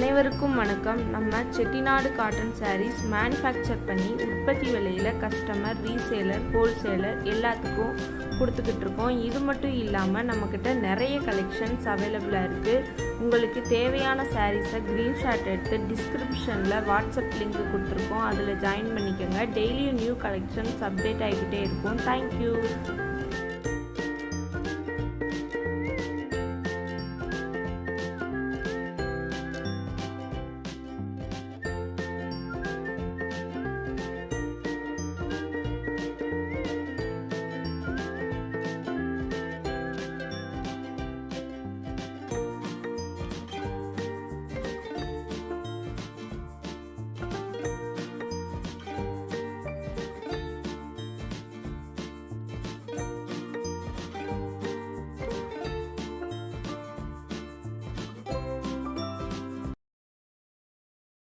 அனைவருக்கும் வணக்கம். நம்ம செட்டிநாடு காட்டன் சாரீஸ் மேனுஃபேக்சர் பண்ணி உற்பத்தி விலையில் கஸ்டமர், ரீசேலர், ஹோல்சேலர் எல்லாத்துக்கும் கொடுத்துக்கிட்டு இருக்கோம். இது மட்டும் இல்லாமல் நம்மக்கிட்ட நிறைய கலெக்ஷன்ஸ் அவைலபிளாக இருக்குது. உங்களுக்கு தேவையான சாரீஸை ஸ்க்ரீன்ஷாட் எடுத்து டிஸ்கிரிப்ஷனில் வாட்ஸ்அப் லிங்க் கொடுத்துருக்கோம். அதில் ஜாயின் பண்ணிக்கோங்க. டெய்லியும் நியூ கலெக்ஷன்ஸ் அப்டேட் ஆகிக்கிட்டே இருக்கும். தேங்க்யூ.